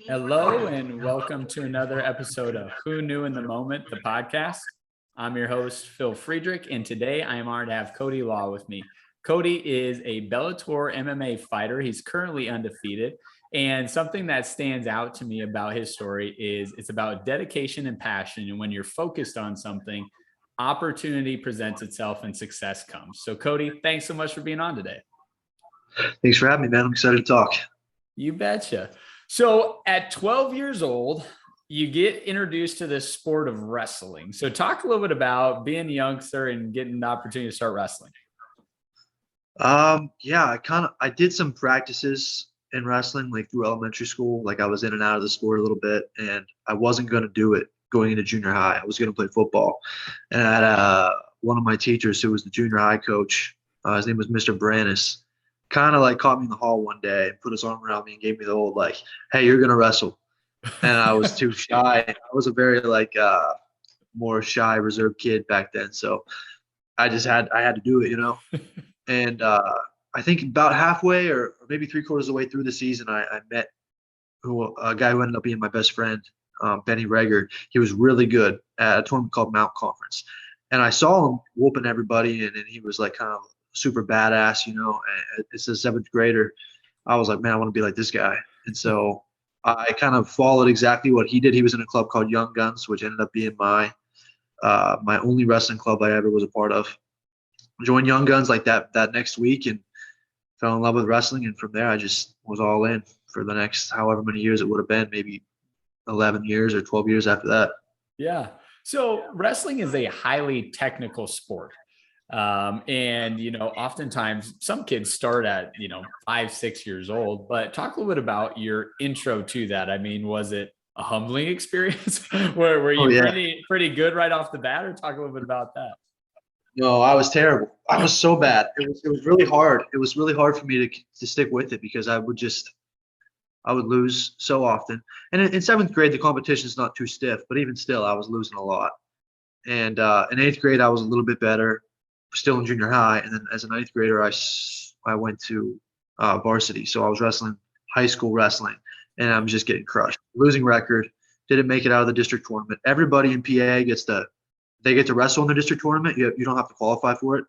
Hello, and welcome to another episode of Who Knew in the Moment, the podcast. I'm your host, Phil Friedrich, and today I am honored to have Cody Law with me. Cody is a Bellator MMA fighter. He's currently undefeated. And something that stands out to me about his story is it's about dedication and passion. And when you're focused on something, opportunity presents itself and success comes. So, Cody, thanks so much for being on today. Thanks for having me, man. I'm excited to talk. You betcha. So at 12 years old, you get introduced to this sport of wrestling. So talk a little bit about being a youngster and getting the opportunity to start wrestling. Yeah, I did some practices in wrestling like through elementary school. Like I was in and out of the sport a little bit, and I wasn't going to do it going into junior high. I was going to play football. And I had one of my teachers who was the junior high coach, his name was Mr. Brannis, kind of like caught me in the hall one day and put his arm around me and gave me the old like, hey, you're going to wrestle. And I was too shy. I was a very more shy, reserved kid back then. So I had to do it. And I think about halfway or maybe 3/4 of the way through the season, I met a guy who ended up being my best friend, Benny Reger. He was really good at a tournament called Mount Conference. And I saw him whooping everybody, and he was like kind of super badass, It's a 7th grader. I was like, man, I want to be like this guy. And so I kind of followed exactly what he did. He was in a club called Young Guns, which ended up being my only wrestling club I ever was a part of. Joined Young Guns like that next week and fell in love with wrestling. And from there, I just was all in for the next however many years it would have been, maybe 11 years or 12 years after that. Yeah. So wrestling is a highly technical sport. And oftentimes some kids start at, 5, 6 years old, but talk a little bit about your intro to that. I mean, was it a humbling experience were you pretty good right off the bat, or talk a little bit about that? No, I was terrible. I was so bad. It was really hard. It was really hard for me to stick with it because I would lose so often. And in 7th grade, the competition is not too stiff, but even still, I was losing a lot. And in 8th grade, I was a little bit better, still in junior high. And then as a 9th grader, I went to varsity. So I was wrestling high school wrestling, and I'm just getting crushed. Losing record, didn't make it out of the district tournament. Everybody in PA get to wrestle in the district tournament. You don't have to qualify for it.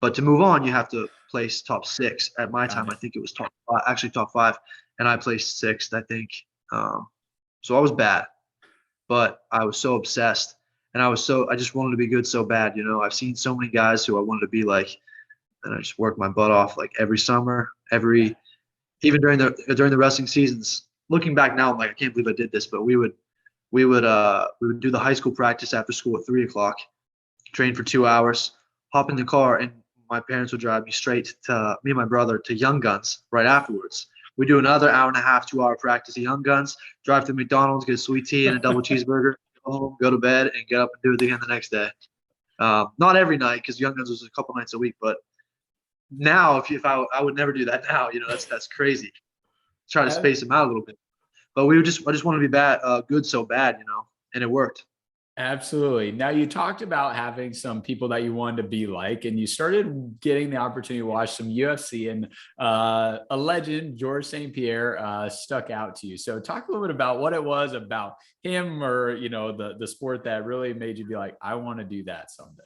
But to move on, you have to place top 6. At my time, I think it was top 5. And I placed 6th, I think. So I was bad, but I was so obsessed. And I just wanted to be good so bad. I've seen so many guys who I wanted to be like, and I just worked my butt off like every summer, even during the wrestling seasons. Looking back now, I'm like, I can't believe I did this, but we would do the high school practice after school at 3:00, train for 2 hours, hop in the car, and my parents would drive me me and my brother to Young Guns right afterwards. We do another hour and a half, 2-hour practice at Young Guns, drive to McDonald's, get a sweet tea and a double cheeseburger, go home, go to bed, and get up and do it again the next day. Not every night, because Young Guns was a couple nights a week, but now if I would never do that now. That's crazy. Try to space them out a little bit. But I just want to be good so bad, and it worked. Absolutely. Now, you talked about having some people that you wanted to be like, and you started getting the opportunity to watch some UFC, and a legend, George St. Pierre, stuck out to you. So talk a little bit about what it was about him, or, the sport that really made you be like, I want to do that someday.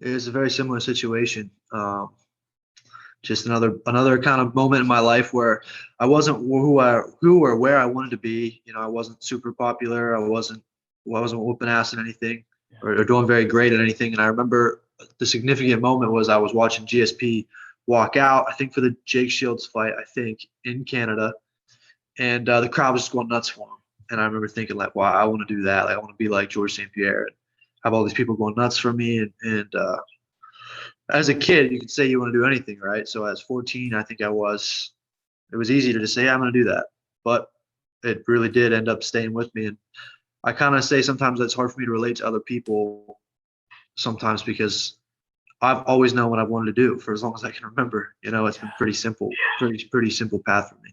It was a very similar situation. Just another kind of moment in my life where I wasn't who or where I wanted to be. I wasn't super popular. I wasn't whooping ass at anything or doing very great at anything. And I remember the significant moment was I was watching GSP walk out, I think for the Jake Shields fight, I think in Canada. And the crowd was just going nuts for him. And I remember thinking like, wow, I want to do that. Like, I want to be like George St. Pierre and have all these people going nuts for me. And as a kid, you could say you want to do anything, right? So as 14, I think it was easy to just say, yeah, I'm going to do that. But it really did end up staying with me. And I kind of say sometimes it's hard for me to relate to other people sometimes because I've always known what I wanted to do for as long as I can remember. It's been pretty simple path for me.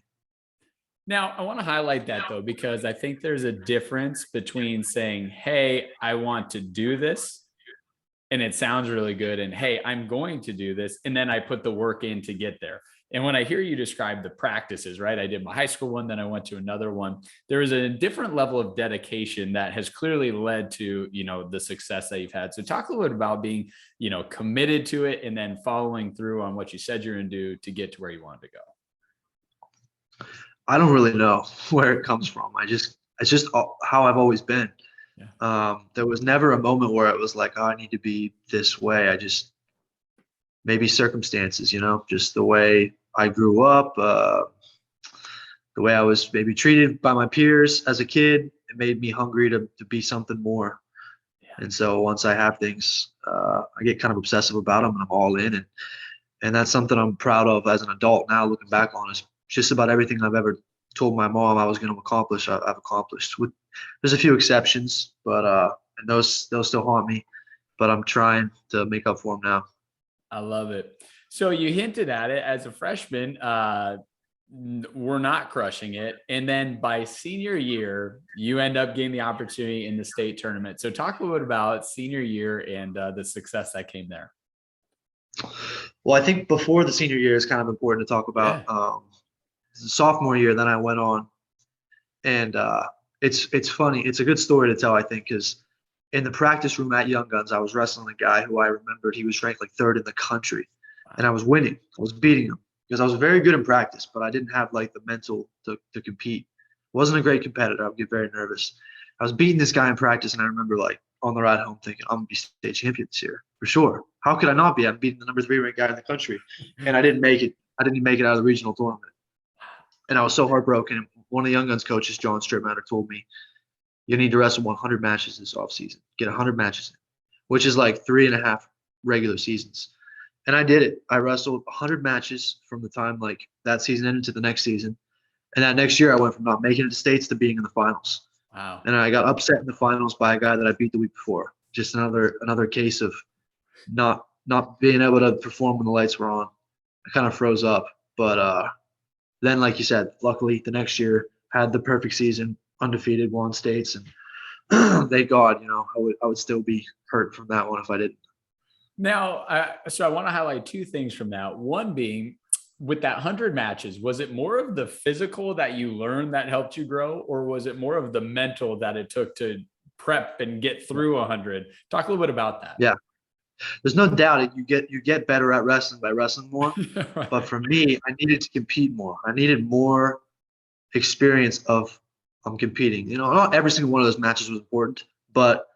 Now, I want to highlight that, though, because I think there's a difference between saying, hey, I want to do this, and it sounds really good, and hey, I'm going to do this, and then I put the work in to get there. And when I hear you describe the practices, right? I did my high school one, then I went to another one. There is a different level of dedication that has clearly led to, the success that you've had. So talk a little bit about being, committed to it and then following through on what you said you're going to do to get to where you wanted to go. I don't really know where it comes from. It's just how I've always been. Yeah. There was never a moment where it was like, oh, I need to be this way. Maybe circumstances, just the way I grew up, the way I was maybe treated by my peers as a kid, it made me hungry to be something more. Yeah. And so once I have things, I get kind of obsessive about them and I'm all in. And that's something I'm proud of as an adult now, looking back on is just about everything I've ever told my mom I was going to accomplish, I've accomplished. There's a few exceptions, but and those still haunt me, but I'm trying to make up for them now. I love it. So you hinted at it as a freshman, we're not crushing it. And then by senior year, you end up getting the opportunity in the state tournament. So talk a little bit about senior year and the success that came there. Well, I think before the senior year is kind of important to talk about. Yeah. The sophomore year, then I went on, and it's funny. It's a good story to tell, I think, because in the practice room at Young Guns, I was wrestling a guy who I remembered he was ranked like 3rd in the country, and I was winning. I was beating him because I was very good in practice, but I didn't have like the mental to compete. Wasn't a great competitor. I would get very nervous. I was beating this guy in practice, and I remember like on the ride home thinking, I'm gonna be state champion this year for sure. How could I not be? I'm beating the number 3 ranked guy in the country, and I didn't make it. I didn't make it out of the regional tournament, and I was so heartbroken. One of the Young Guns coaches, John Stripmatter, told me, you need to wrestle 100 matches this offseason. Get 100 matches in, which is like 3.5 regular seasons. And I did it. I wrestled 100 matches from the time like that season ended to the next season. And that next year, I went from not making it to states to being in the finals. Wow. And I got upset in the finals by a guy that I beat the week before. Just another case of not being able to perform when the lights were on. I kind of froze up. But then, like you said, luckily the next year had the perfect season, undefeated, won states, and thank God, I would still be hurt from that one if I didn't. Now, so I want to highlight 2 things from that. One being, with that 100 matches, was it more of the physical that you learned that helped you grow, or was it more of the mental that it took to prep and get through 100? Talk a little bit about that. Yeah, there's no doubt you get better at wrestling by wrestling more. Right. But for me, I needed to compete more. I needed more experience of competing. Not every single one of those matches was important, but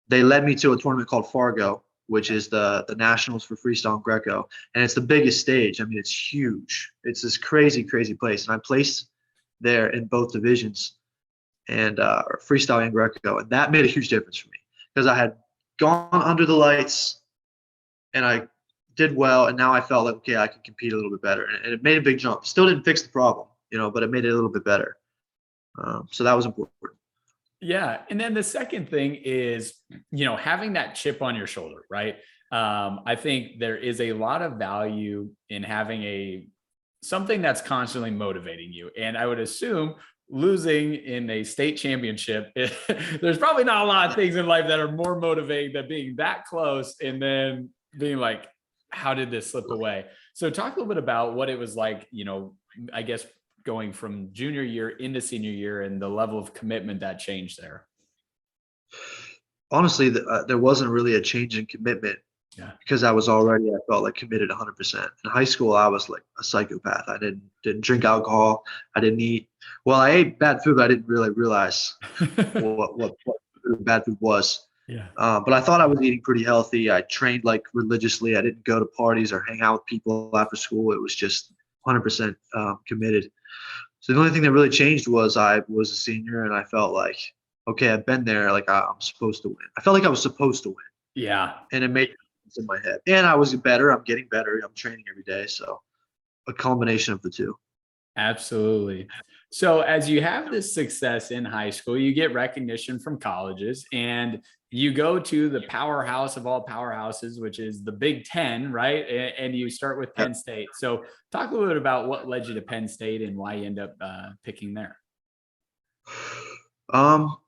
they led me to a tournament called Fargo, which is the nationals for freestyle and Greco. And it's the biggest stage. I mean, it's huge. It's this crazy, crazy place. And I placed there in both divisions and freestyle and Greco. And that made a huge difference for me because I had gone under the lights and I did well. And now I felt like, okay, I can compete a little bit better. And it made a big jump. Still didn't fix the problem, but it made it a little bit better. So that was important. Yeah. And then the second thing is, having that chip on your shoulder, right? I think there is a lot of value in having something that's constantly motivating you. And I would assume losing in a state championship, there's probably not a lot of things in life that are more motivating than being that close and then being like, how did this slip away? So talk a little bit about what it was like, I guess, going from junior year into senior year and the level of commitment that changed there. Honestly, there wasn't really a change in commitment because I felt like committed 100%. In high school, I was like a psychopath. I didn't drink alcohol. I didn't eat. Well, I ate bad food, but I didn't really realize what bad food was. Yeah. But I thought I was eating pretty healthy. I trained like religiously. I didn't go to parties or hang out with people after school. It was just 100% committed. So the only thing that really changed was I was a senior and I felt like, okay, I've been there. Like I'm supposed to win. I felt like I was supposed to win. Yeah. And it made sense in my head. And I was better. I'm getting better. I'm training every day. So a combination of the two. Absolutely. So as you have this success in high school, you get recognition from colleges and you go to the powerhouse of all powerhouses, which is the Big Ten, right? And you start with Penn State. So talk a little bit about what led you to Penn State and why you end up picking there. Well,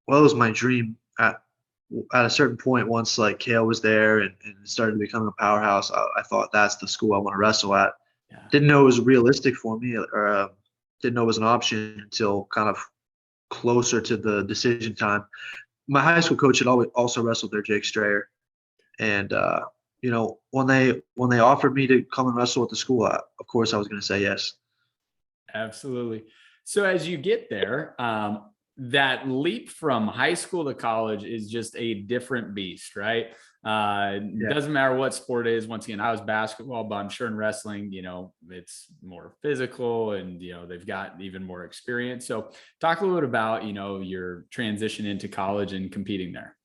it was my dream at a certain point. Once like Kale was there and started becoming a powerhouse, I thought that's the school I want to wrestle at. Didn't know it was realistic for me, or didn't know it was an option until kind of closer to the decision time. My high school coach had always also wrestled there, Jake Strayer, and when they offered me to come and wrestle at the school, of course I was going to say yes. Absolutely. So as you get there, that leap from high school to college is just a different beast, right? Doesn't matter what sport it is. Once again, I was basketball, but I'm sure in wrestling, it's more physical and, they've got even more experience. So talk a little bit about, your transition into college and competing there.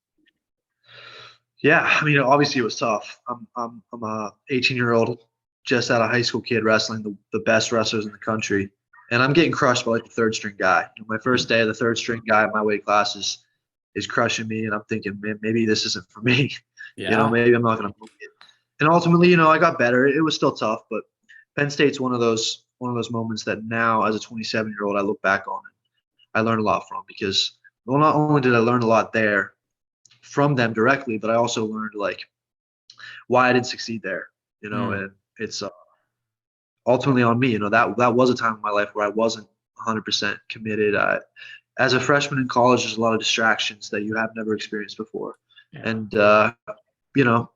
Yeah, I mean, obviously it was tough. I'm a 18-year-old, just out of high school kid wrestling the best wrestlers in the country, and I'm getting crushed by like the third string guy. My first day, the third string guy in my weight class is crushing me, and I'm thinking, man, maybe this isn't for me. Yeah. Maybe I'm not going to make it. And ultimately, I got better. It was still tough, but Penn State's one of those moments that now, as a 27-year-old, I look back on and I learned a lot from, because not only did I learn a lot there from them directly, but I also learned like why I didn't succeed there, and it's ultimately on me. That was a time in my life where I wasn't 100% committed. As a freshman in college, there's a lot of distractions that you have never experienced before. Yeah. And,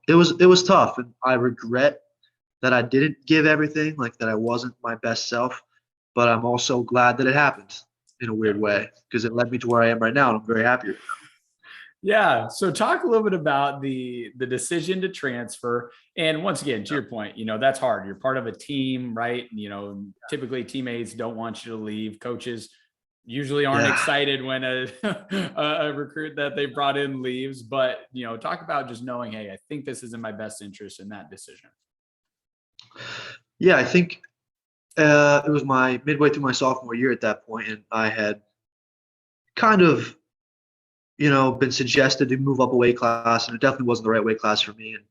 it was tough, and I regret that I didn't give everything, like that I wasn't my best self, but I'm also glad that it happened in a weird way, because it led me to where I am right now, and I'm very happy. Yeah. So talk a little bit about the decision to transfer. And once again, to your point, that's hard. You're part of a team, right? Typically teammates don't want you to leave. Coaches usually aren't excited when a recruit that they brought in leaves, but talk about just knowing, hey, I think this is in my best interest in that decision. Yeah, I think it was my midway through my sophomore year at that point, and I had kind of been suggested to move up a weight class, and it definitely wasn't the right weight class for me. And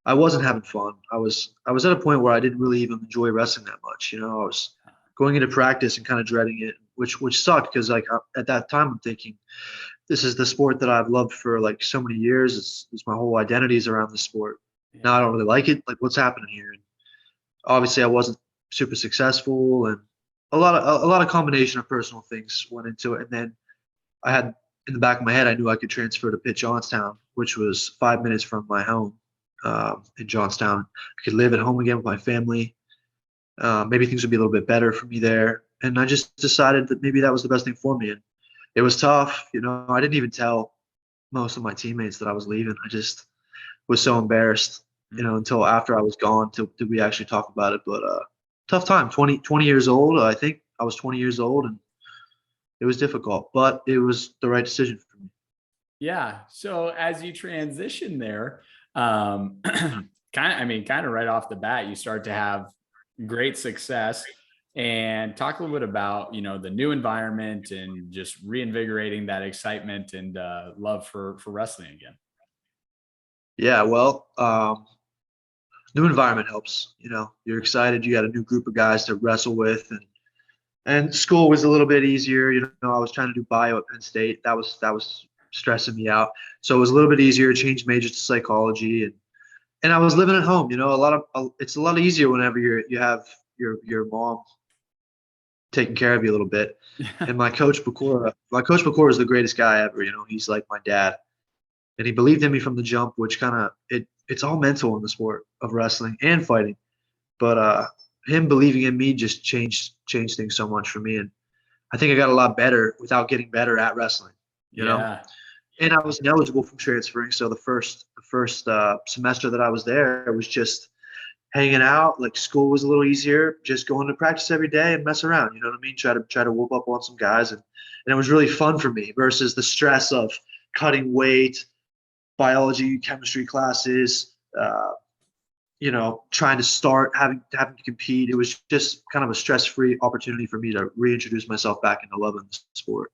I wasn't having fun. I was at a point where I didn't really even enjoy wrestling that much. I was going into practice and kind of dreading it, which sucked, because like at that time I'm thinking, this is the sport that I've loved for like so many years. It's my whole identity is around the sport. Yeah. Now I don't really like it. Like, what's happening here? And obviously I wasn't super successful, and a lot of combination of personal things went into it. And then I had, in the back of my head, I knew I could transfer to Pitt Johnstown, which was 5 minutes from my home in Johnstown. I could live at home again with my family. Maybe things would be a little bit better for me there. And I just decided that maybe that was the best thing for me. And it was tough. I didn't even tell most of my teammates that I was leaving. I just was so embarrassed, until after I was gone did we actually talk about it. But tough time, 20 years old. I think I was 20 years old, and it was difficult, but it was the right decision for me. Yeah. So as you transition there, kind of right off the bat, you start to have great success. And talk a little bit about, the new environment and just reinvigorating that excitement and love for wrestling again. Yeah, well, new environment helps. You're excited. You got a new group of guys to wrestle with, and school was a little bit easier. I was trying to do bio at Penn State. That was stressing me out. So it was a little bit easier. Changed majors to psychology, and I was living at home. It's a lot easier whenever you have your mom taking care of you a little bit. And my coach Bakura is the greatest guy ever. He's like my dad, and he believed in me from the jump, which kind of it's all mental in the sport of wrestling and fighting. But him believing in me just changed things so much for me, and I think I got a lot better without getting better at wrestling. You know, and I was ineligible from transferring, so the first semester that I was there, it was just hanging out. Like, school was a little easier, just going to practice every day and mess around. You know what I mean? Try to whoop up on some guys, and it was really fun for me versus the stress of cutting weight, biology, chemistry classes. Trying to start having to compete. It was just kind of a stress-free opportunity for me to reintroduce myself back into loving the sport.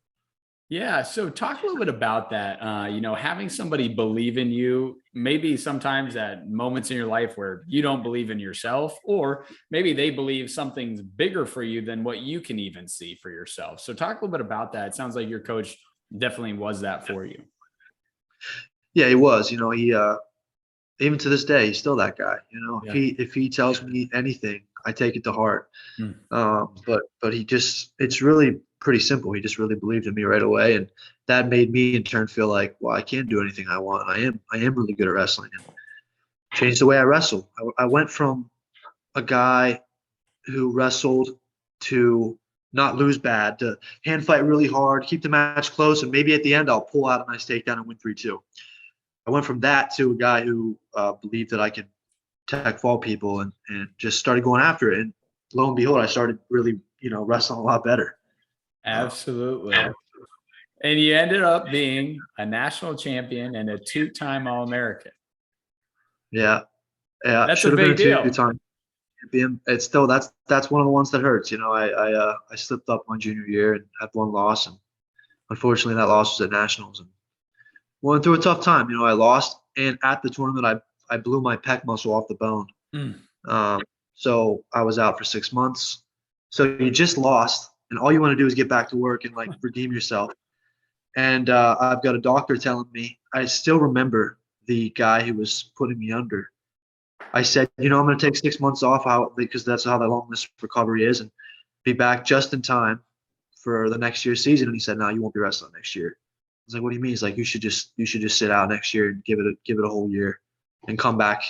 Yeah. So talk a little bit about that. Having somebody believe in you, maybe sometimes at moments in your life where you don't believe in yourself, or maybe they believe something's bigger for you than what you can even see for yourself. So talk a little bit about that. It sounds like your coach definitely was that for you. Yeah, he was. He even to this day, he's still that guy. If he tells me anything, I take it to heart. Hmm. But it's really pretty simple. He just really believed in me right away, and that made me in turn feel like, well, I can do anything I want. I am really good at wrestling, and changed the way I wrestle. I went from a guy who wrestled to not lose bad, to hand fight really hard, keep the match close, and maybe at the end I'll pull out a nice takedown and win 3-2. I went from that to a guy who believed that I could tech fall people and just started going after it. And lo and behold, I started really, wrestling a lot better. Absolutely. And you ended up being a national champion and a two-time All-American. Yeah. Yeah. That's a Should have been big a deal. two-time champion. It's still, that's one of the ones that hurts. I slipped up my junior year and had one loss. And unfortunately that loss was at nationals and went through a tough time. I lost, and at the tournament, I blew my pec muscle off the bone. So I was out for 6 months. So you just lost, and all you want to do is get back to work and redeem yourself. And I've got a doctor telling me, I still remember the guy who was putting me under. I said, I'm going to take 6 months off because that's how long this recovery is, and be back just in time for the next year's season. And he said, no, you won't be wrestling next year. I was like, what do you mean? He's like, you should just sit out next year and give it a whole year and come back,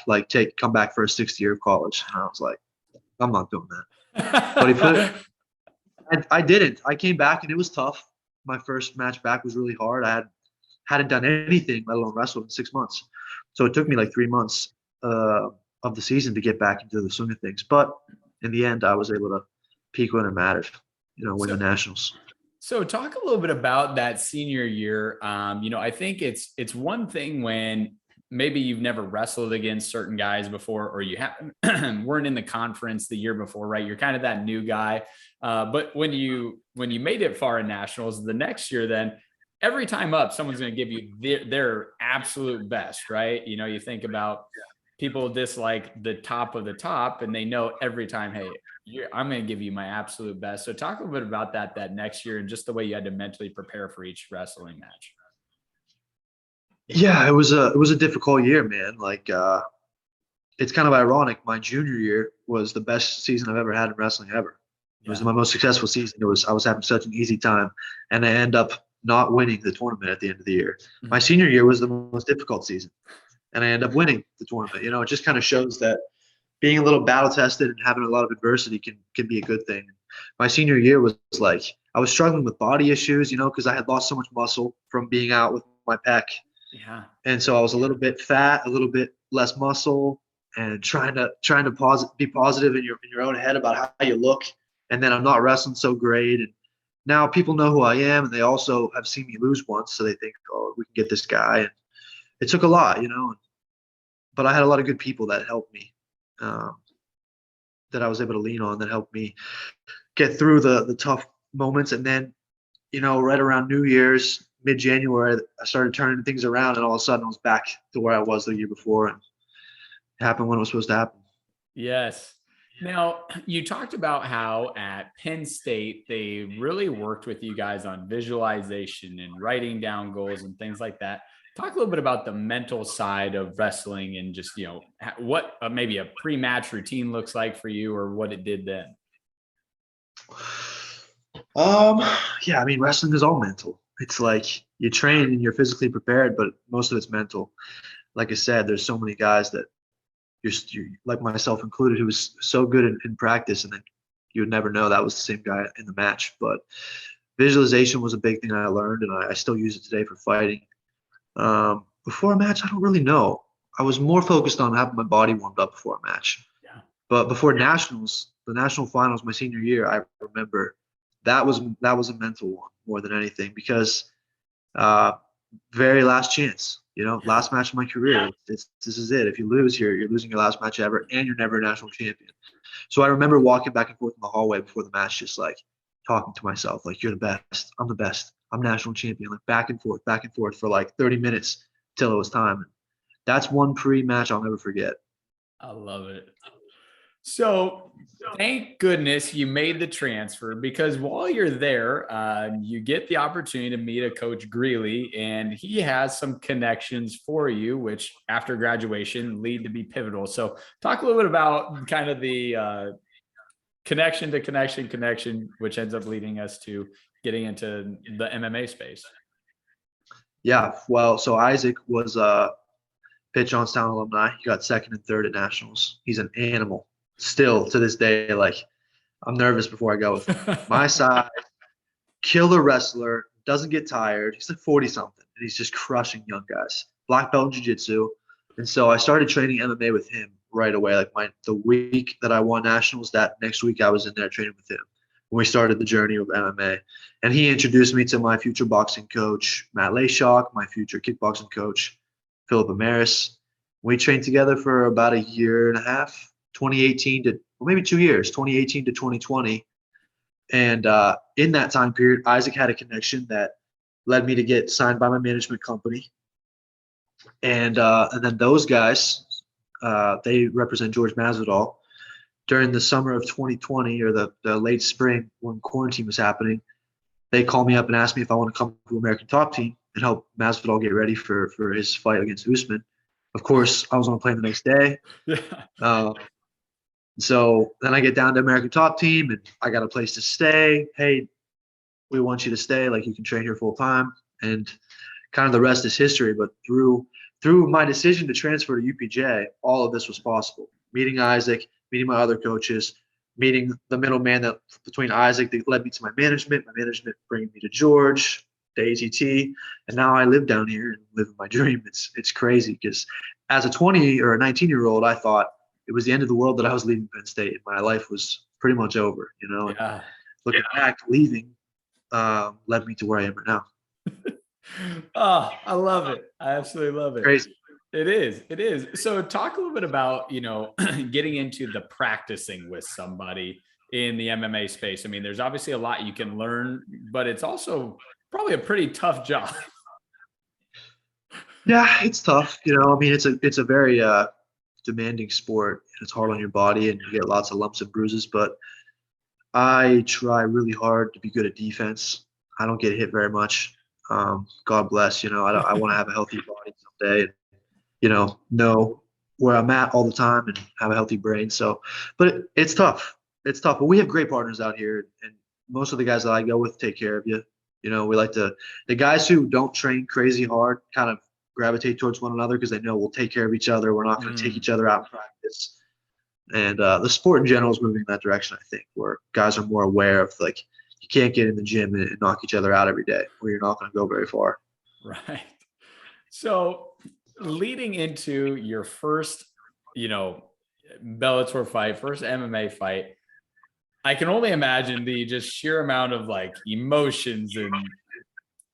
come back for a 6th year of college. And I was like, I'm not doing that. But I didn't. I came back and it was tough. My first match back was really hard. I hadn't done anything, let alone wrestled, in 6 months. So it took me 3 months of the season to get back into the swing of things. But in the end, I was able to peak when it mattered, win the nationals. So talk a little bit about that senior year. I think it's one thing when maybe you've never wrestled against certain guys before, or you haven't weren't in the conference the year before, right? You're kind of that new guy. But when you made it far in nationals, the next year, then every time up, someone's going to give you their absolute best, right? You think about people dislike the top of the top, and they know every time, hey, I'm going to give you my absolute best. So talk a little bit about that next year and just the way you had to mentally prepare for each wrestling match. Yeah, it was a difficult year, man. It's kind of ironic. My junior year was the best season I've ever had in wrestling ever. It was my most successful season. I was having such an easy time, and I end up not winning the tournament at the end of the year. Mm-hmm. My senior year was the most difficult season, and I end up winning the tournament. It just kind of shows that being a little battle tested and having a lot of adversity can be a good thing. My senior year was I was struggling with body issues, because I had lost so much muscle from being out with my pec. Yeah. And so I was a little bit fat, a little bit less muscle, and trying to be positive in your own head about how you look. And then I'm not wrestling so great. And now people know who I am, and they also have seen me lose once, so they think, oh, we can get this guy. And it took a lot, but I had a lot of good people that helped me, that I was able to lean on, that helped me get through the tough moments. And then, right around New Year's, mid-January, I started turning things around, and all of a sudden I was back to where I was the year before, and it happened when it was supposed to happen. Yes. Now, you talked about how at Penn State, they really worked with you guys on visualization and writing down goals and things like that. Talk a little bit about the mental side of wrestling and just, what maybe a pre-match routine looks like for you, or what it did then. Yeah, I mean, wrestling is all mental. It's like you train and you're physically prepared, but most of it's mental. Like I said, there's so many guys that you're like myself included, who was so good in practice, and then you would never know that was the same guy in the match. But visualization was a big thing I learned, and I still use it today for fighting. Before a match, I don't really know. I was more focused on having my body warmed up before a match. Yeah. But before nationals, the national finals, my senior year, I remember that was a mental one more than anything, because very last chance, last match of my career. This is it. If you lose here, you're losing your last match ever, and you're never a national champion. So I remember walking back and forth in the hallway before the match, just talking to myself, you're the best. I'm the best. I'm national champion. Back and forth for 30 minutes till it was time. That's one pre-match I'll never forget. I love it. So thank goodness you made the transfer, because while you're there, you get the opportunity to meet a Coach Greeley, and he has some connections for you, which after graduation lead to be pivotal. So talk a little bit about kind of the connection to connection, which ends up leading us to getting into the MMA space. Yeah. Well, so Isaac was a Pitt Johnstown alumni. He got second and third at nationals. He's an animal still to this day. Like, I'm nervous before I go with him. My size, killer wrestler, doesn't get tired. He's like 40 something and he's just crushing young guys. Black belt in jiu-jitsu. And so I started training MMA with him right away. Like the week that I won nationals, that next week I was in there training with him when we started the journey of MMA. And he introduced me to my future boxing coach, Matt Layshock, my future kickboxing coach, Philip Amaris. We trained together for about a year and a half, 2018 to, well, maybe 2 years, 2018 to 2020. And in that time period, Isaac had a connection that led me to get signed by my management company. And then those guys, they represent George Masvidal. During the summer of 2020 or the late spring when quarantine was happening, they called me up and asked me if I want to come to American Top Team and help Masvidal get ready for his fight against Usman. Of course, I was on a plane the next day. Yeah. So then I get down to American Top Team and I got a place to stay. Hey, we want you to stay. Like, you can train here full time. And kind of the rest is history. But through my decision to transfer to UPJ, all of this was possible. Meeting Isaac, meeting my other coaches, meeting the middleman that between Isaac that led me to my management bringing me to George, to ATT, and now I live down here and living my dream. It's crazy because as a 20 or a 19-year-old, I thought it was the end of the world that I was leaving Penn State. My life was pretty much over, you know. Yeah. And looking back, leaving led me to where I am right now. Oh, I love it. I absolutely love it. Crazy. It is. It is. So talk a little bit about, getting into the practicing with somebody in the MMA space. I mean, there's obviously a lot you can learn, but it's also probably a pretty tough job. Yeah, it's tough. I mean, it's a very demanding sport. It's hard on your body and you get lots of lumps and bruises, but I try really hard to be good at defense. I don't get hit very much. God bless, I want to have a healthy body someday and, know where I'm at all the time and have a healthy brain. So, but it's tough. It's tough, but we have great partners out here and most of the guys that I go with take care of you. We like the guys who don't train crazy hard kind of gravitate towards one another because they know we'll take care of each other. We're not going to take each other out in practice. And the sport in general is moving in that direction, I think, where guys are more aware of, like, you can't get in the gym and knock each other out every day or you're not going to go very far. Right. So leading into your first, Bellator fight, first MMA fight, I can only imagine the just sheer amount of like emotions and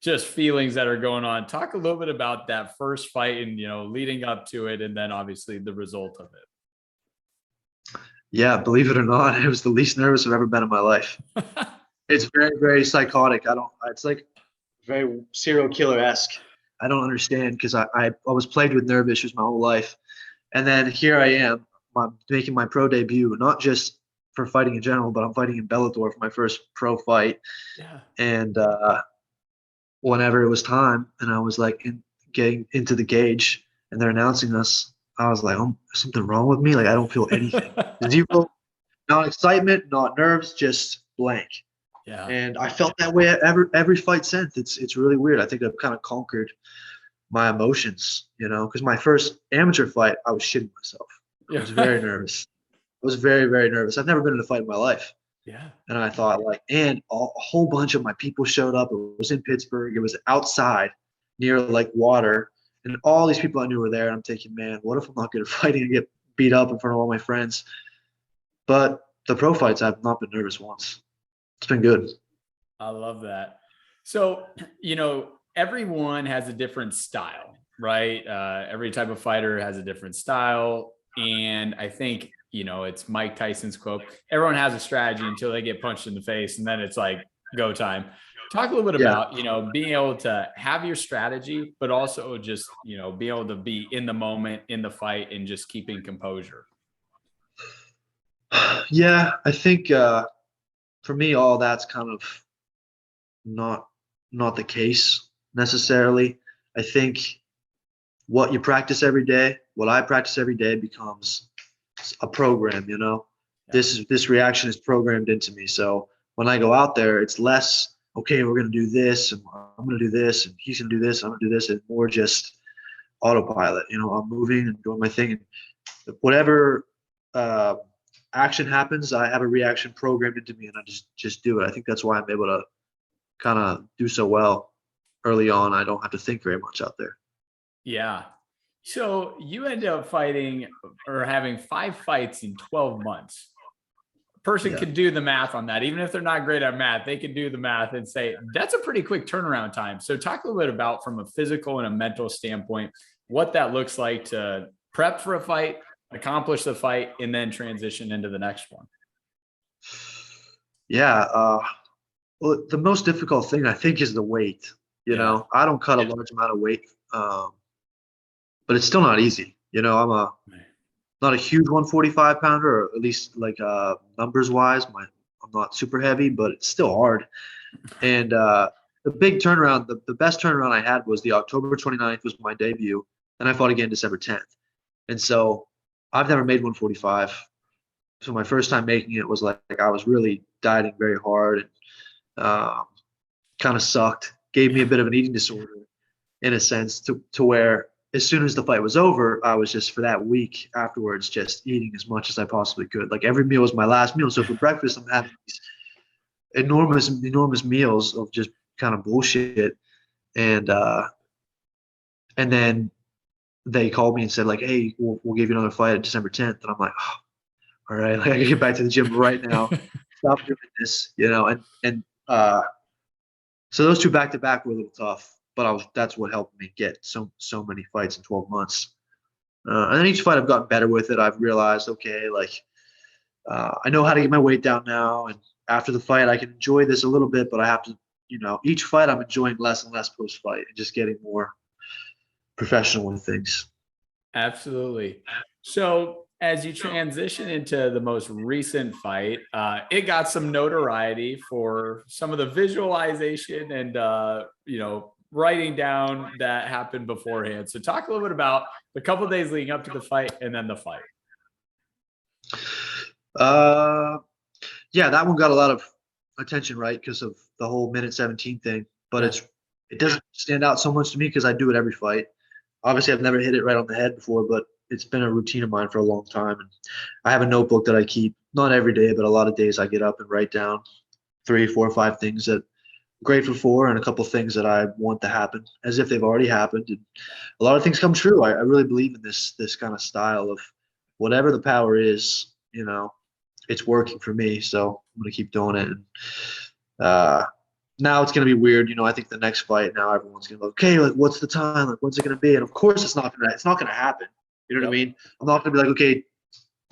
just feelings that are going on. Talk a little bit about that first fight and, leading up to it, and then obviously the result of it. Yeah, believe it or not, it was the least nervous I've ever been in my life. It's very, very psychotic. It's like very serial killer-esque. I don't understand because I was plagued with nerve issues my whole life. And then here I am, I'm making my pro debut, not just for fighting in general, but I'm fighting in Bellator for my first pro fight. Yeah. And whenever it was time and I was like getting into the cage and they're announcing us, I was like, oh, there's something wrong with me? Like, I don't feel anything. Zero, not excitement, not nerves, just blank. Yeah. And I felt that way every fight since. It's really weird. I think I've kind of conquered my emotions, because my first amateur fight, I was shitting myself. I was very nervous. I was very, very nervous. I've never been in a fight in my life. Yeah. And I thought, and a whole bunch of my people showed up. It was in Pittsburgh. It was outside near like water. And all these people I knew were there. And I'm thinking, man, what if I'm not good at fighting and get beat up in front of all my friends? But the pro fights, I've not been nervous once. It's been good. I love that. So, everyone has a different style, right? Every type of fighter has a different style. And I think, it's Mike Tyson's quote, everyone has a strategy until they get punched in the face. And then it's like, go time. Talk a little bit about, being able to have your strategy, but also just, be able to be in the moment, in the fight, and just keeping composure. Yeah, I think for me, all that's kind of not the case necessarily. I think what you practice every day, what I practice every day becomes a program, This reaction is programmed into me. So when I go out there, it's less, okay, we're going to do this, and I'm going to do this, and he's going to do this, I'm going to do this, and more just autopilot. I'm moving and doing my thing. And whatever action happens, I have a reaction programmed into me, and I just do it. I think that's why I'm able to kind of do so well early on. I don't have to think very much out there. Yeah. So you end up fighting or having 5 fights in 12 months. A person can do the math on that. Even if they're not great at math, they can do the math and say, that's a pretty quick turnaround time. So talk a little bit about, from a physical and a mental standpoint, what that looks like to prep for a fight, accomplish the fight, and then transition into the next one. Yeah. Well, the most difficult thing, I think, is the weight. I don't cut a large amount of weight, but it's still not easy. I'm not a huge 145 pounder, or at least like numbers wise. I'm not super heavy, but it's still hard. And the big turnaround, the best turnaround I had was the October 29th was my debut, and I fought again December 10th. And so I've never made 145. So my first time making it was like I was really dieting very hard, and kind of sucked. Gave me a bit of an eating disorder in a sense, to where as soon as the fight was over, I was just, for that week afterwards, just eating as much as I possibly could. Like every meal was my last meal. So for breakfast, I'm having these enormous meals of just kind of bullshit. And then they called me and said, like, hey, we'll give you another fight at December 10th. And I'm like, oh, all right, like I gotta get back to the gym right now. Stop doing this, so those 2 back to back were a little tough, but that's what helped me get so many fights in 12 months. And then each fight I've gotten better with it. I've realized, okay, like I know how to get my weight down now. And after the fight, I can enjoy this a little bit, but I have to, each fight I'm enjoying less and less post fight, and just getting more professional with things. Absolutely. So as you transition into the most recent fight, it got some notoriety for some of the visualization and, writing down that happened beforehand. So talk a little bit about the couple of days leading up to the fight and then the fight. Yeah, that one got a lot of attention, right? Because of the whole minute 17 thing, but it doesn't stand out so much to me because I do it every fight. Obviously, I've never hit it right on the head before, but it's been a routine of mine for a long time. And I have a notebook that I keep, not every day, but a lot of days I get up and write down 3, 4, 5 things that I'm grateful for, and a couple of things that I want to happen as if they've already happened. And a lot of things come true. I really believe in this kind of style of whatever the power is, it's working for me. So I'm going to keep doing it. And now it's going to be weird. I think the next fight, now everyone's going to be like, okay, like what's the time? Like, what's it going to be? And of course it's not going to happen. You know what I mean? I'm not going to be like, okay,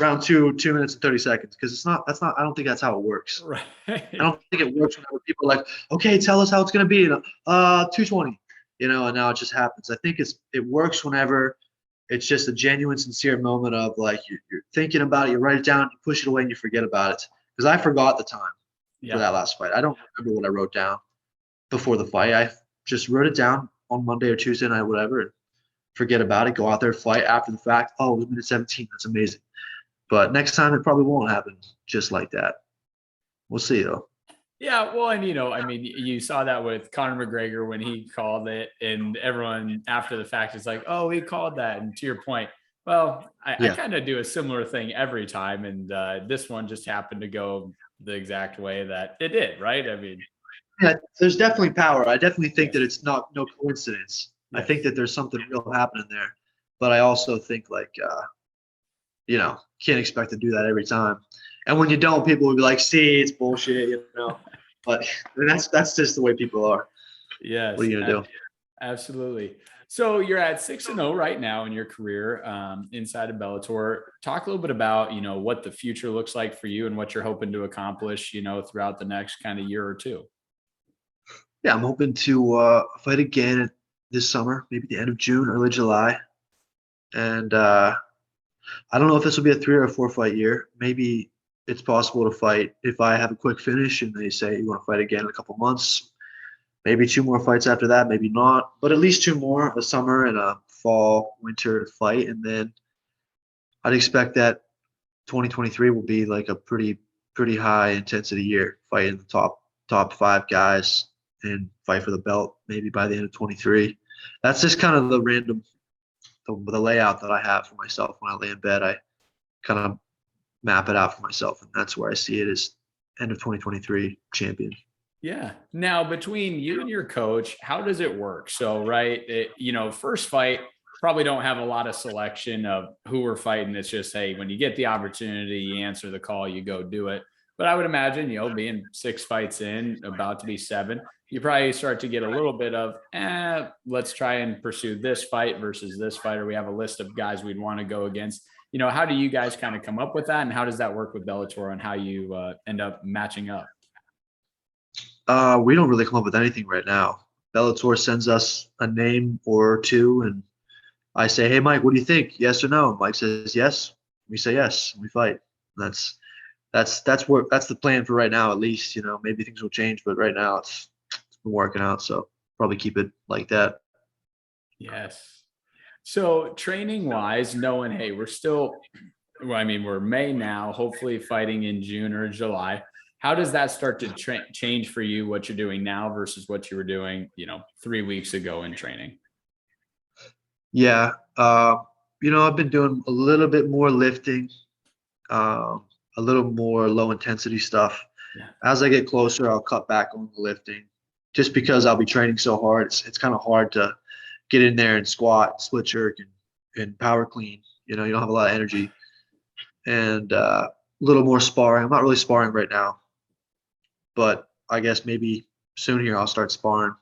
round 2, 2 minutes and 30 seconds. Cause I don't think that's how it works. Right. I don't think it works whenever people are like, okay, tell us how it's going to be. 220, and now it just happens. I think it works whenever it's just a genuine, sincere moment of like, you're thinking about it, you write it down, you push it away and you forget about it. Cause I forgot the time for that last fight. I don't remember what I wrote down before the fight. I just wrote it down on Monday or Tuesday night, whatever, and forget about it, go out there, fight after the fact. Oh, it was minute 17. That's amazing. But next time it probably won't happen just like that. We'll see though. Yeah, well, and you saw that with Conor McGregor when he called it, and everyone after the fact is like, "Oh, he called that." And to your point, well, I kind of do a similar thing every time, and this one just happened to go the exact way that it did, right? I mean, yeah, there's definitely power. I definitely think that it's no coincidence. Yes. I think that there's something real happening there, but I also think like, can't expect to do that every time. And when you don't, people will be like, see, it's bullshit, but that's just the way people are. Yes. What are you going to do? Absolutely. So you're at 6-0 right now in your career inside of Bellator. Talk a little bit about, what the future looks like for you and what you're hoping to accomplish, throughout the next kind of year or two. Yeah, I'm hoping to fight again this summer, maybe the end of June, early July. And I don't know if this will be a 3 or a 4 fight year. Maybe it's possible to fight if I have a quick finish and they say you want to fight again in a couple months. Maybe 2 more fights after that, maybe not. But at least 2 more, a summer and a fall, winter to fight. And then I'd expect that 2023 will be like a pretty high intensity year, fighting the top 5 guys and fight for the belt maybe by the end of 23. That's just kind of the random the layout that I have for myself when I lay in bed. I kind of map it out for myself, and that's where I see it as end of 2023 champion. Yeah. Now, between you and your coach, how does it work? So, right, first fight, probably don't have a lot of selection of who we're fighting. It's just, hey, when you get the opportunity, you answer the call, you go do it. But I would imagine, being 6 fights in, about to be 7, you probably start to get a little bit of, let's try and pursue this fight versus this fight, or we have a list of guys we'd want to go against. How do you guys kind of come up with that, and how does that work with Bellator and how you end up matching up? We don't really come up with anything right now. Bellator sends us a name or two, and I say, "Hey, Mike, what do you think? Yes or no?" Mike says yes. We say yes, and we fight. That's the plan for right now, at least. Maybe things will change, but right now it's been working out. So probably keep it like that. Yes. So training wise, knowing, hey, we're May now, hopefully fighting in June or July. How does that start to change for you, what you're doing now versus what you were doing, 3 weeks ago in training? Yeah. I've been doing a little bit more lifting, a little more low intensity stuff. Yeah. As I get closer, I'll cut back on the lifting just because I'll be training so hard. It's kind of hard to get in there and squat, split jerk, and power clean. You don't have a lot of energy. And a little more sparring. I'm not really sparring right now, but I guess maybe soon here I'll start sparring.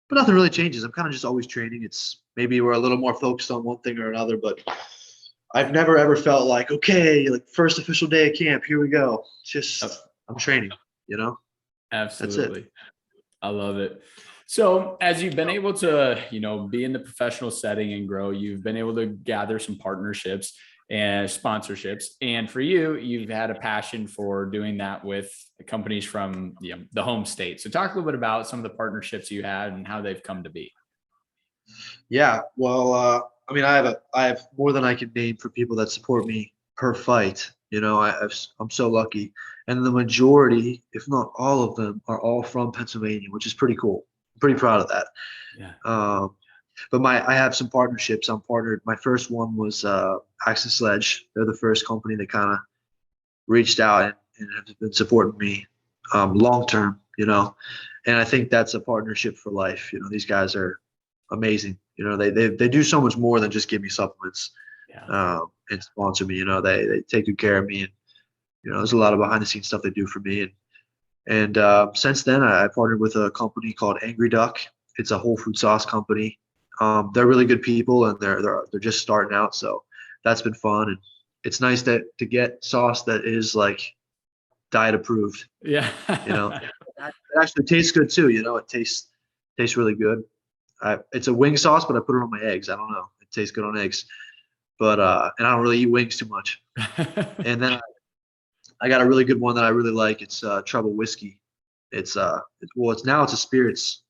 But nothing really changes. I'm kind of just always training. It's maybe we're a little more focused on one thing or another, but I've never ever felt like, okay, like first official day of camp, here we go. It's just I'm training, Absolutely. That's it. I love it. So as you've been able to, be in the professional setting and grow, you've been able to gather some partnerships and sponsorships. And for you, you've had a passion for doing that with companies from the home state. So talk a little bit about some of the partnerships you had and how they've come to be. Yeah. Well, I have more than I can name for people that support me per fight. I'm so lucky. And the majority, if not all of them, are all from Pennsylvania, which is pretty cool. I'm pretty proud of that. Yeah. But I have some partnerships. I'm partnered. My first one was Axe and Sledge. They're the first company that kind of reached out and have been supporting me long term. And I think that's a partnership for life. These guys are amazing. They do so much more than just give me supplements and sponsor me. They take good care of me, and there's a lot of behind the scenes stuff they do for me. And since then, I partnered with a company called Angry Duck. It's a whole food sauce company. They're really good people, and they're just starting out. So that's been fun, and it's nice to get sauce that is like diet approved. Yeah. It actually tastes good too. It tastes really good. It's a wing sauce, but I put it on my eggs. I don't know. It tastes good on eggs, but and I don't really eat wings too much. And then I got a really good one that I really like. It's Trouble Whiskey. It's a spirits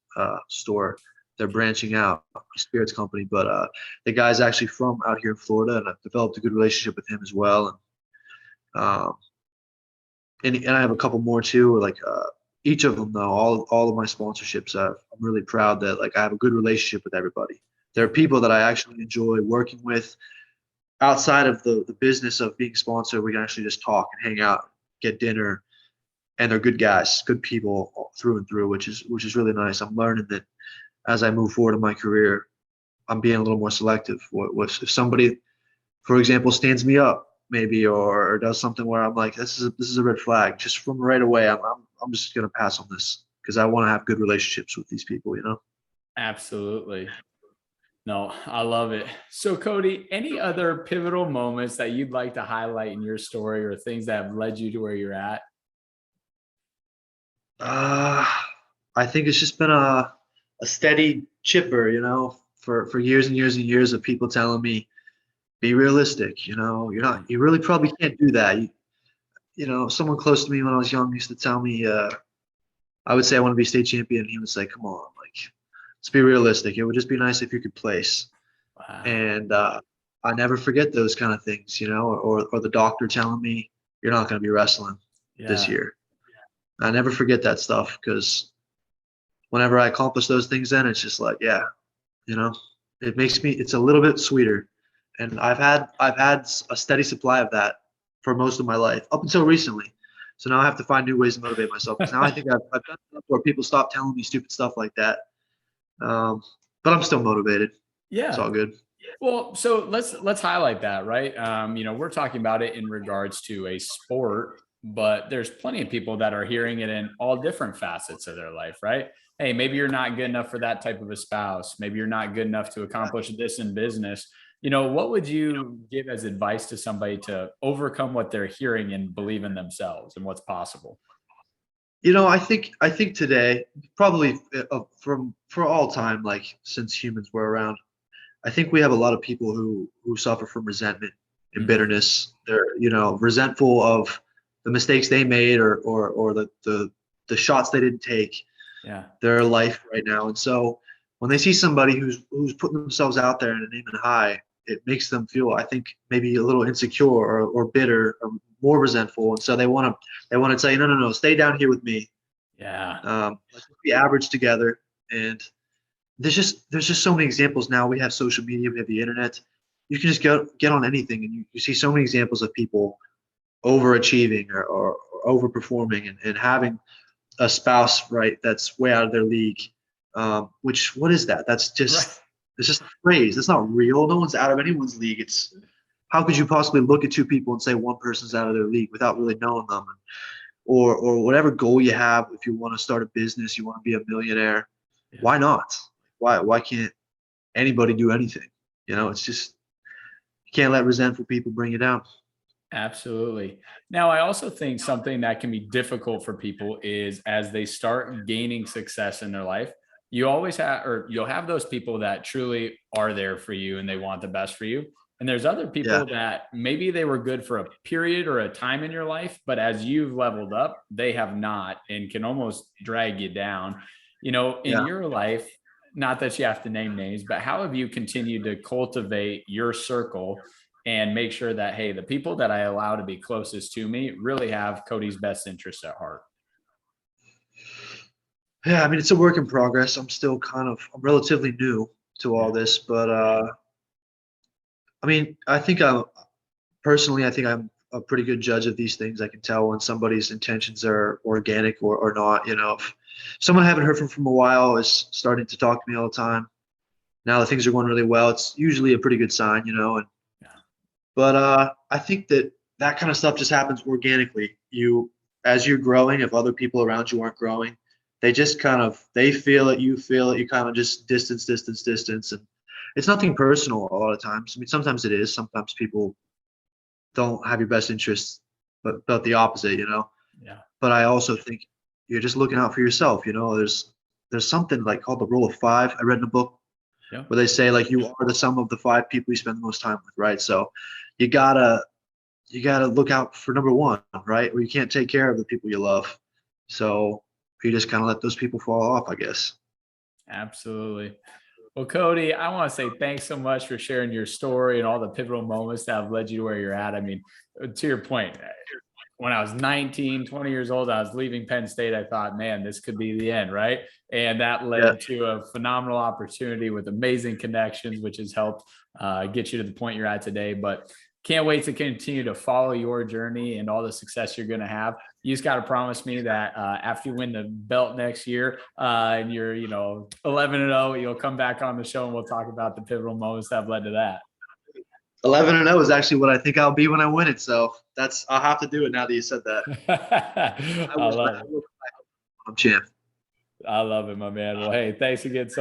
store. They're branching out, a spirits company, but the guy's actually from out here in Florida, and I've developed a good relationship with him as well. And I have a couple more too. Like each of them, though, all of my sponsorships, I'm really proud that like I have a good relationship with everybody. There are people that I actually enjoy working with outside of the business of being sponsored. We can actually just talk and hang out, get dinner, and they're good guys, good people through and through, which is really nice. I'm learning that as I move forward in my career, I'm being a little more selective. If somebody, for example, stands me up maybe or does something where I'm like, this is a red flag, just from right away, I'm just gonna pass on this because I want to have good relationships with these people. Absolutely. No, I love it. So Cody, any other pivotal moments that you'd like to highlight in your story or things that have led you to where you're at? I think it's just been a steady chipper, for years and years and years of people telling me, be realistic, you really probably can't do that. Someone close to me when I was young used to tell me, I would say I want to be state champion. And he would say, come on, like, let's be realistic. It would just be nice if you could place. Wow. And I never forget those kind of things, or the doctor telling me you're not going to be wrestling this Yeah. year. I never forget that stuff because whenever I accomplish those things, then it's just like, yeah, it's a little bit sweeter. And I've had a steady supply of that for most of my life up until recently. So now I have to find new ways to motivate myself. Because now I think I've done enough where people stop telling me stupid stuff like that. But I'm still motivated. It's Yeah. all good. Well, so let's highlight that, right? We're talking about it in regards to a sport, but there's plenty of people that are hearing it in all different facets of their life, right? Hey, maybe you're not good enough for that type of a spouse. Maybe you're not good enough to accomplish this in business. What would you give as advice to somebody to overcome what they're hearing and believe in themselves and what's possible? I think today, probably for all time, like since humans were around, I think we have a lot of people who suffer from resentment and Mhm. bitterness. They're resentful of the mistakes they made or the shots they didn't take Yeah. their life right now. And so when they see somebody who's putting themselves out there and aiming high, it makes them feel, I think, maybe a little insecure or bitter or more resentful. And so they want to tell you, no, no, no, stay down here with me. Yeah. Let's be average together. And there's just so many examples now. We have social media, we have the internet. You can just get on anything, and you see so many examples of people overachieving or overperforming and having a spouse, right, that's way out of their league. Which what is that? Right. It's just a phrase. It's not real. No one's out of anyone's league. It's how could you possibly look at two people and say one person's out of their league without really knowing them? Or whatever goal you have, if you want to start a business, you want to be a millionaire, Yeah. why not? Why can't anybody do anything? It's just you can't let resentful people bring you down. Absolutely. Now, I also think something that can be difficult for people is as they start gaining success in their life, you always have, or you'll have those people that truly are there for you and they want the best for you. And there's other Yeah, people that maybe they were good for a period or a time in your life, but as you've leveled up, they have not and can almost drag you down. In yeah. your life, not that you have to name names, but how have you continued to cultivate your circle and make sure that, hey, the people that I allow to be closest to me really have Cody's best interests at heart? Yeah, I mean, it's a work in progress. I'm relatively new to all Yeah. this, but I mean, I think I'm a pretty good judge of these things. I can tell when somebody's intentions are organic or not. If someone I haven't heard from a while is starting to talk to me all the time, now that things are going really well, it's usually a pretty good sign. Yeah. But I think that kind of stuff just happens organically. As you're growing, if other people around you aren't growing, they feel it, you feel it, you kind of just distance, and it's nothing personal a lot of times. I mean, sometimes it is. Sometimes people don't have your best interests, but the opposite. Yeah. But I also think you're just looking out for yourself. There's something like called the rule of five. I read in a book Yeah. where they say like you are the sum of the five people you spend the most time with, right? So you gotta you gotta look out for number one, right? Or you can't take care of the people you love. So you just kind of let those people fall off, I guess. Absolutely. Well, Cody, I want to say thanks so much for sharing your story and all the pivotal moments that have led you to where you're at. I mean, to your point, when I was 19, 20 years old, I was leaving Penn State. I thought, man, this could be the end, right? And that Yeah. led to a phenomenal opportunity with amazing connections, which has helped get you to the point you're at today. But can't wait to continue to follow your journey and all the success you're going to have. You just got to promise me that after you win the belt next year and you're, 11-0, you'll come back on the show and we'll talk about the pivotal moments that have led to that. 11-0 is actually what I think I'll be when I win it. So I'll have to do it now that you said that. I love it. I'm champ. I love it, my man. Well, hey, thanks again so